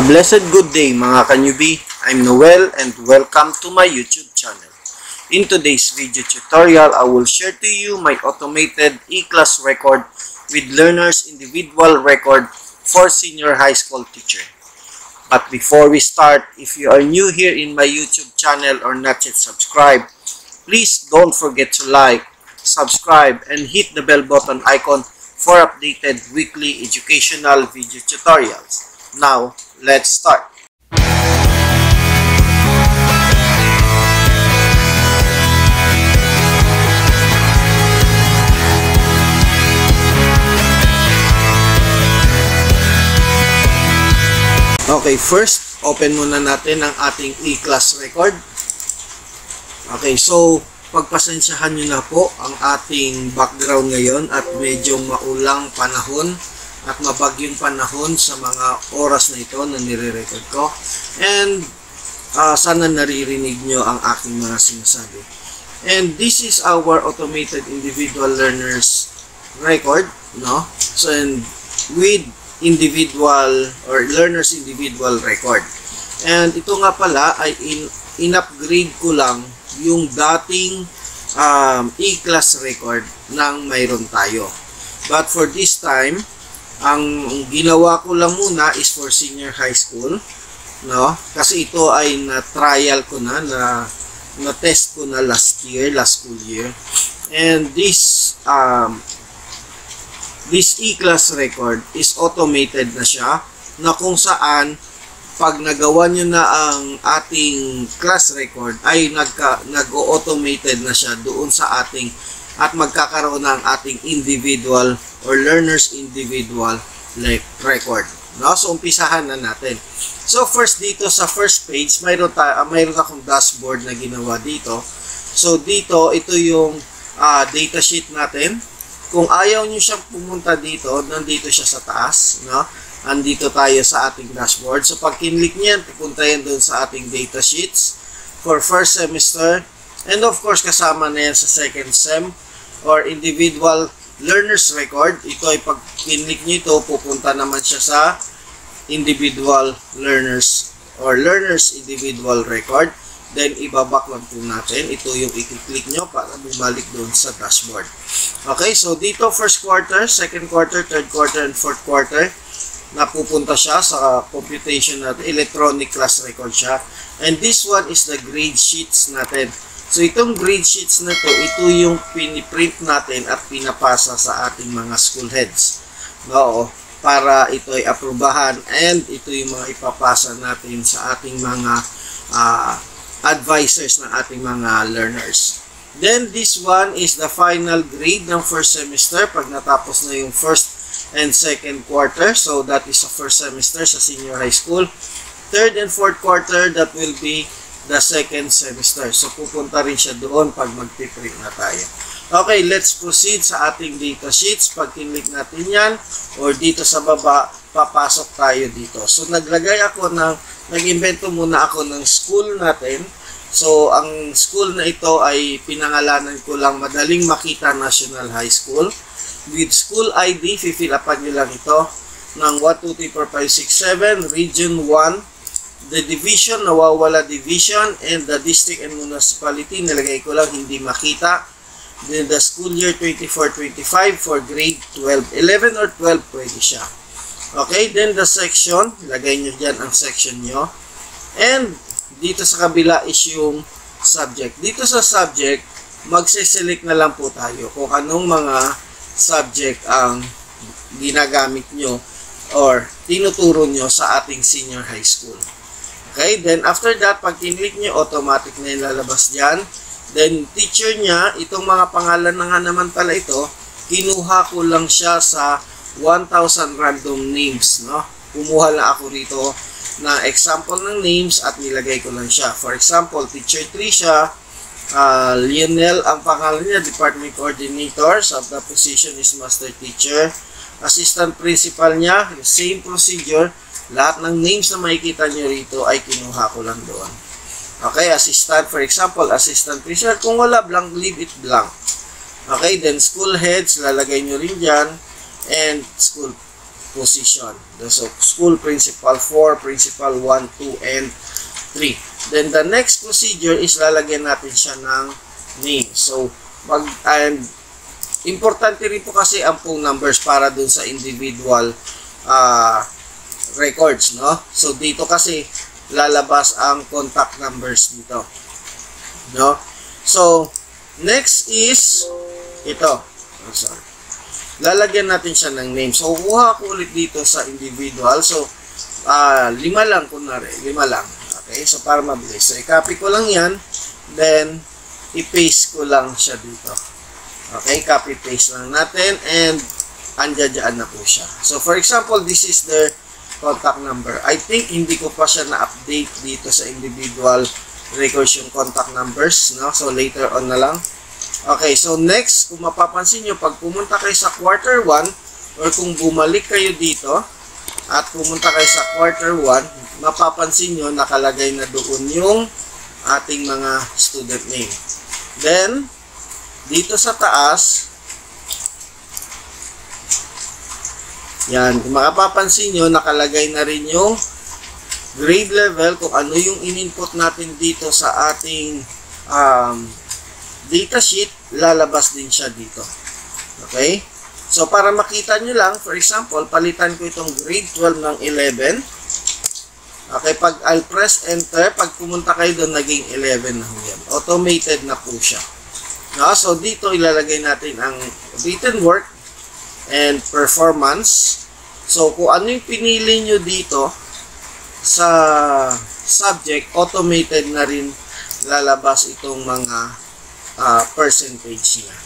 A blessed good day mga ka-newbie. I'm Noel and welcome to my YouTube channel. In today's video tutorial, I will share to you my automated E-class record with learner's individual record for senior high school teacher. But before we start, if you are new here in my YouTube channel or not yet subscribed, please don't forget to like, subscribe, and hit the bell button icon for updated weekly educational video tutorials. Now, let's start. Okay, first, open muna natin ang ating E-class record. Okay, so, pagpasensyahan nyo na po ang ating background ngayon at medyo maulang panahon at mabagyong panahon sa mga oras na ito na nire-record ko. And sana naririnig nyo ang aking mga sinasabi. And this is our automated individual learners record, no? So, and with individual or learners individual record. And ito nga pala ay in-upgrade ko lang yung dating E-class record ng mayroon tayo. But for this time, ang ginawa ko lang muna is for senior high school, no? Kasi ito ay na-trial ko na-test ko na last school year. And this E-class record is automated na siya, na kung saan pag nagawa nyo na ang ating class record ay nag-automated na siya doon sa ating at magkakaroon ng ating individual or learners individual record. No? So, umpisahan na natin. So, first dito sa first page, mayroon akong dashboard na ginawa dito. So, dito, ito yung datasheet natin. Kung ayaw nyo siyang pumunta dito, nandito siya sa taas. No? Andito tayo sa ating dashboard. So, pag kinlik niyan, pupunta yan doon sa ating datasheets for first semester. And of course, kasama na yan sa second sem or individual learners record. Ito ay pag kinlik nyo ito, pupunta naman siya sa individual learners or learners individual record. Then, ibabak lang po natin. Ito yung i-click nyo para bumalik doon sa dashboard. Okay, so dito first quarter, second quarter, third quarter, and fourth quarter, napupunta siya sa computation natin, electronic class record siya. And this one is the grade sheets natin. So itong grade sheets na to, ito yung piniprint natin at pinapasa sa ating mga school heads. No, para ito ay aprubahan and ito yung mga ipapasa natin sa ating mga advisors ng ating mga learners. Then this one is the final grade ng first semester pag natapos na yung first and second quarter. So that is the first semester sa senior high school. Third and fourth quarter, that will be the second semester. So pupunta rin siya doon pag magpiprint na tayo. Okay, let's proceed sa ating data sheets. Pag kinlik natin yan, or dito sa baba, papasok tayo dito. So nag-invento muna ako ng school natin. So ang school na ito ay pinangalanan ko lang Madaling Makita National High School. With school ID, fill upan nyo lang ito ng 1, 2, 3, 4, 5, 6, 7, Region 1. The division, nawawala division, and the district and municipality, nilagay ko lang hindi makita. Then the school year 24-25 for grade 12. 11 or 12 pwede siya. Okay, then the section, lagay nyo dyan ang section nyo. And dito sa kabila is yung subject. Dito sa subject, magse-select na lang po tayo kung anong mga subject ang ginagamit nyo or tinuturo nyo sa ating senior high school. Okay, then after that, pag kinlik nyo, automatic na yung lalabas dyan. Then teacher niya, itong mga pangalan na nga naman pala ito, kinuha ko lang siya sa 1,000 random names. No? Kumuha lang ako rito na example ng names at nilagay ko lang siya. For example, teacher Trisha, Lionel, ang pangalan niya, department coordinator, so the position is master teacher. Assistant principal niya, same procedure, lahat ng names na makikita niyo rito ay kinuha ko lang doon. Okay, assistant, for example, assistant principal, kung wala blank, leave it blank. Okay, then school heads, lalagay nyo rin dyan, and school position. So, school principal 4, principal 1, 2, and 3. Then, the next procedure is lalagyan natin siya ng name. So, and importante rin po kasi ang phone numbers para dun sa individual records, no? So, dito kasi lalabas ang contact numbers dito, no? So, next is ito. Oh, sorry. Lalagyan natin siya ng name. So, kuha ko ulit dito sa individual. So, 5 lang kunwari. 5 lang. Okay? So, para mabilis. So, i-copy ko lang yan. Then, i-paste ko lang siya dito. Okay? Copy-paste lang natin. And, andyan na po siya. So, for example, this is their contact number. I think hindi ko pa siya na-update dito sa individual records yung contact numbers. No? So, later on na lang. Okay, so next, kung mapapansin nyo, pag pumunta kayo sa quarter 1, or kung bumalik kayo dito, at pumunta kayo sa quarter 1, mapapansin nyo, nakalagay na doon yung ating mga student name. Then, dito sa taas, yan, kung mapapansin nyo, nakalagay na rin yung grade level, kung ano yung in-input natin dito sa ating data sheet, lalabas din siya dito. Okay? So, para makita nyo lang, for example, palitan ko itong grade 12 ng 11. Okay, pag I'll press enter, pag pumunta kayo doon, naging 11 na yan. Automated na po siya. No? So, dito ilalagay natin ang written work and performance. So, kung ano yung pinili nyo dito sa subject, automated na rin lalabas itong mga percentage niya.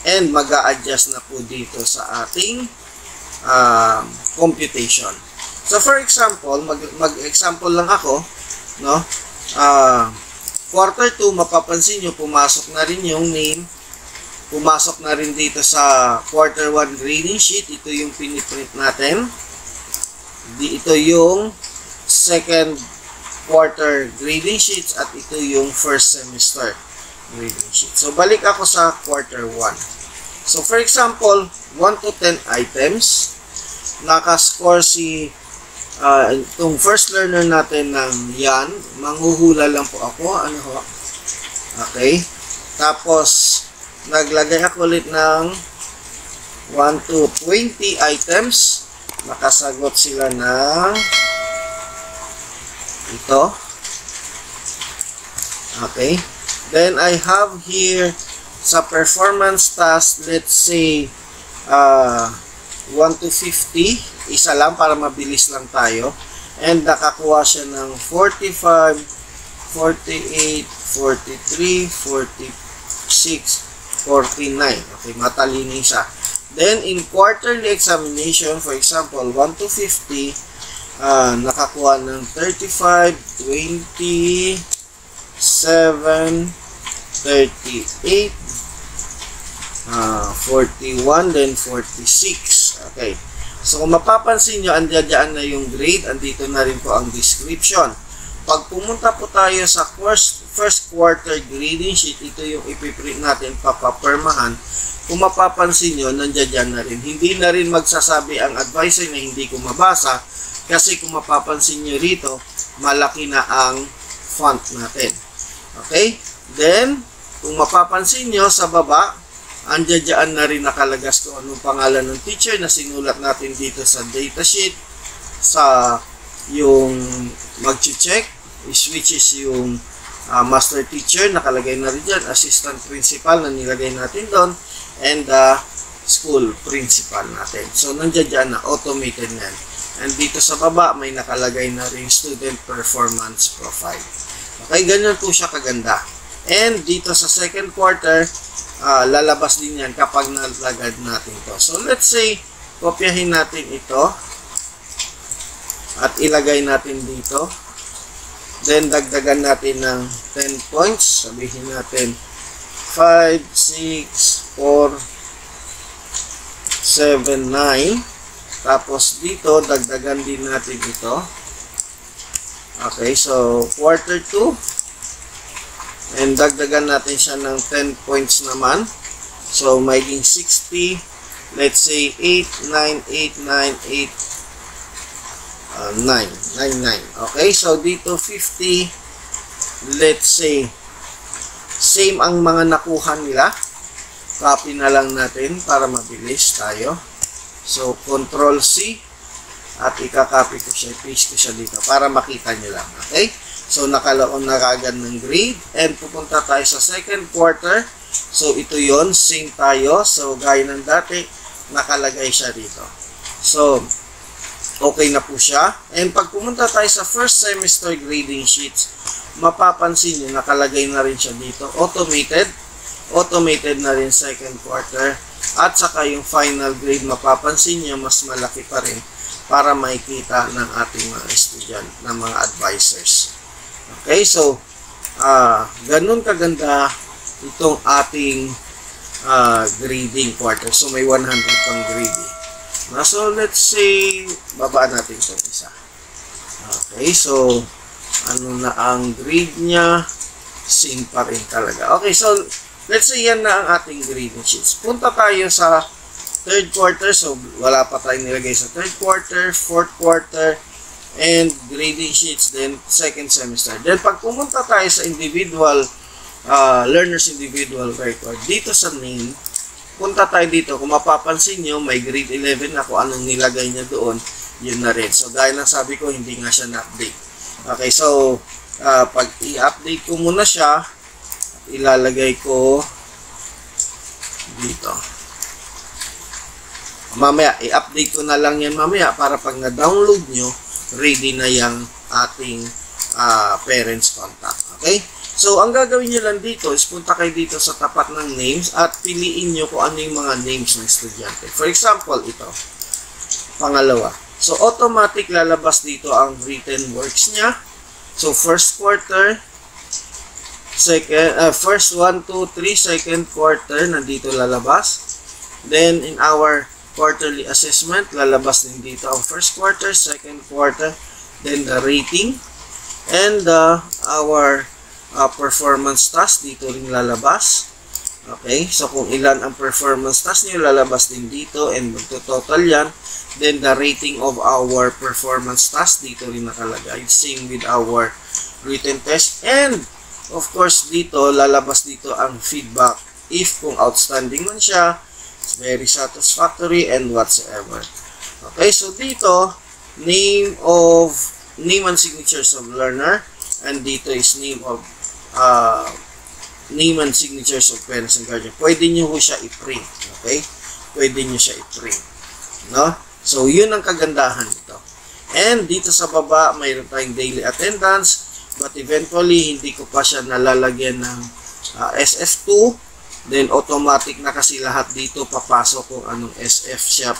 And mag-a-adjust na po dito sa ating computation. So, for example, mag-example lang ako, no? Quarter 2, mapapansin nyo, pumasok na rin yung name. Pumasok na rin dito sa quarter 1 grading sheet. Ito yung piniprint natin. Ito yung second quarter grading sheets at ito yung first semester grading sheet. So, balik ako sa quarter 1. So, for example, 1 to 10 items. Nakascore si itong first learner natin ng yan. Manghuhula lang po ako. Ano ho? Okay. Tapos, naglagay ako ulit ng 1 to 20 items. Nakasagot sila ng ito. Okay. Then, I have here sa performance task, let's say, 1 to 50. Isa lang para mabilis lang tayo. And nakakuha siya ng 45, 48, 43, 46, 49. Okay, matalino siya. Then, in quarterly examination, for example, 1 to 50, nakakuha ng 35, 20, 7, 38, 41, then 46. Okay. So, kung mapapansin nyo, andyan na yung grade, andito na rin po ang description. Pag pumunta po tayo sa first quarter grading sheet, ito yung ipiprint natin, papapermahan. Kung mapapansin nyo, nandiyan na rin. Hindi na rin magsasabi ang advisor na hindi ko mabasa, kasi kung mapapansin nyo rito, malaki na ang font natin. Okay? Then, kung mapapansin nyo sa baba, andyan na rin nakalagas kung anong pangalan ng teacher na sinulat natin dito sa datasheet. Sa yung mag-check, which is yung master teacher, nakalagay na rin dyan. Assistant principal na nilagay natin doon. And school principal natin. So, nandiyan na, automated na. And dito sa baba, may nakalagay na rin student performance profile. Okay, ganyan po siya kaganda. And dito sa second quarter, lalabas din yan kapag nalagad natin to. So, let's say, kopyahin natin ito at ilagay natin dito. Then, dagdagan natin ng 10 points. Sabihin natin 5, 6, 4, 7, 9. Tapos, dito, dagdagan din natin ito. Okay, so, quarter 2. And dagdagan natin siya ng 10 points naman. So, magiging 60. Let's say 8, 9, 8, 9, 8, 999. Okay, so dito 50, let's say same ang mga nakuha nila. Copy na lang natin para mabilis tayo. So Control C at ika-copy ko siya, paste ko siya dito para makita nyo lang. Okay, so nakalaon na kagad ng grade and pupunta tayo sa second quarter. So ito yon, same tayo. So gaya ng dati, nakalagay siya dito. So okay na po siya. And pag pumunta tayo sa first semester grading sheets, mapapansin nyo, nakalagay na rin siya dito. Automated na rin second quarter. At saka yung final grade, mapapansin nyo, mas malaki pa rin para makikita ng ating mga estudyante, ng mga advisors. Okay, so, ganun kaganda itong ating grading quarter. So, may 100 pang grading. So, let's say, babaan natin itong isa. Okay, so, ano na ang grade niya? Same pa rin talaga. Okay, so, let's say yan na ang ating grading sheets. Punta tayo sa third quarter. So, wala pa tayong nilagay sa third quarter, fourth quarter, and grading sheets, then second semester. Then, pag pumunta tayo sa individual, learner's individual record, dito sa name, punta tayo dito. Kung mapapansin nyo, may grade 11 na kung anong nilagay niya doon, yun na rin. So, dahil lang sabi ko, hindi nga siya na-update. Okay, so, pag i-update ko muna siya, ilalagay ko dito. Mamaya, i-update ko na lang yan mamaya para pag na-download nyo, ready na yung ating parents contact. Okay? So, ang gagawin nyo lang dito is punta kayo dito sa tapat ng names at piliin nyo kung ano yung mga names ng estudyante. For example, ito. Pangalawa. So, automatic lalabas dito ang written works niya. So, first quarter, first 1, 2, 3, second quarter, nandito lalabas. Then, in our quarterly assessment, lalabas din dito ang first quarter, second quarter, then the rating, and our performance task, dito rin lalabas. Okay, so kung ilan ang performance task nyo, lalabas din dito, and magto-total yan. Then, the rating of our performance task, dito rin nakalagay. Same with our written test. And, of course, dito, lalabas dito ang feedback. If kung outstanding man siya, it's very satisfactory, and whatsoever. Okay, so dito, name and signatures of learner. And dito is name and signatures of parents and guardian. Pwede nyo siya i-print. Okay? Pwede nyo siya i-print. No? So, yun ang kagandahan nito. And dito sa baba, mayroon tayong daily attendance. But eventually, hindi ko pa siya nalalagyan ng SF2. Then, automatic na kasi lahat dito papasok kung anong SF siya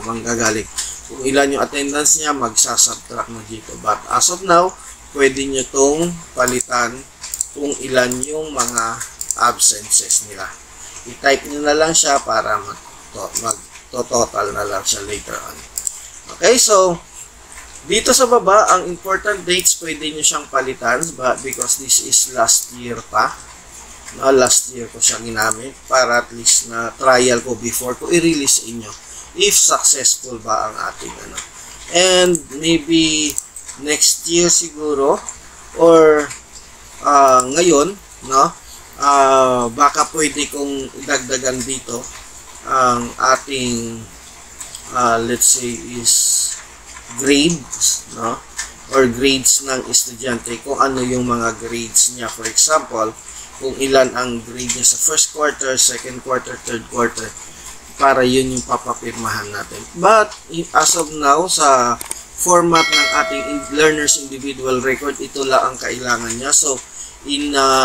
manggagaling. Kung ilan yung attendance niya, magsasubtract na dito. But as of now, pwede nyo itong palitan kung ilan yung mga absences nila. I-type nyo na lang siya para mag-total na lang siya later on. Okay, so, dito sa baba, ang important dates, pwede nyo siyang palitan because this is last year pa. No, last year ko siya ginamit para at least na trial ko before ko i-release inyo if successful ba ang ating ano. And maybe next year siguro or ngayon, no, baka pwede kong idagdagan dito ang ating let's say is grades, no, or grades ng estudyante, kung ano yung mga grades niya. For example, kung ilan ang grade niya sa first quarter, second quarter, third quarter, para yun yung papapirmahan natin. But as of now, sa format ng ating learner's individual record, ito lang ang kailangan niya. So,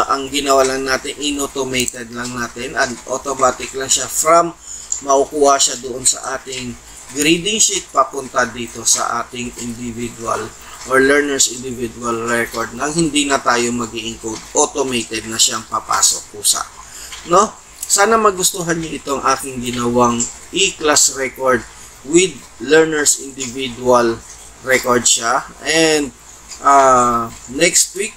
ang ginawa lang natin, in-automated lang natin, and automatic lang siya from makukuha siya doon sa ating grading sheet papunta dito sa ating individual or learner's individual record nang hindi na tayo mag-i-encode. Automated na siyang papasok kusa. No? Sana magustuhan niyo itong aking ginawang e-class record with learner's individual record siya. And next week,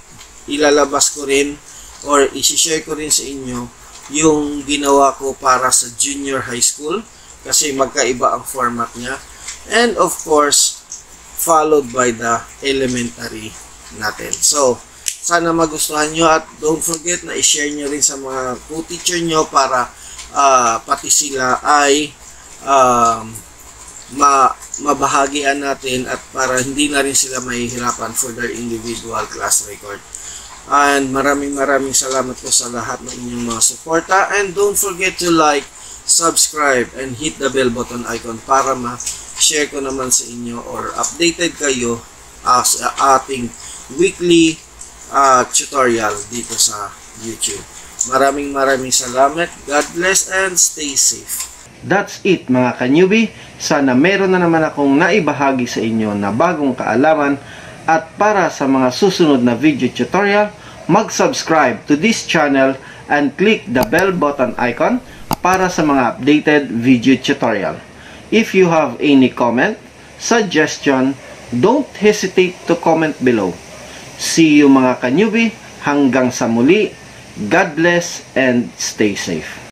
ilalabas ko rin or isi-share ko rin sa inyo yung ginawa ko para sa junior high school kasi magkaiba ang format niya. And of course, followed by the elementary natin. So, sana magustuhan nyo at don't forget na i-share nyo rin sa mga co-teacher nyo para pati sila ay mabahagian natin at para hindi na rin sila mahihirapan for their individual class record. And maraming salamat po sa lahat ng inyong mga suporta, and don't forget to like, subscribe, and hit the bell button icon para ma-share ko naman sa inyo or updated kayo sa ating weekly tutorial dito sa YouTube. Maraming salamat. God bless and stay safe. That's it mga ka-newbie. Sana meron na naman akong naibahagi sa inyo na bagong kaalaman, at para sa mga susunod na video tutorial, mag-subscribe to this channel and click the bell button icon para sa mga updated video tutorial. If you have any comment, suggestion, don't hesitate to comment below. See you mga ka-newbie. Hanggang sa muli. God bless and stay safe.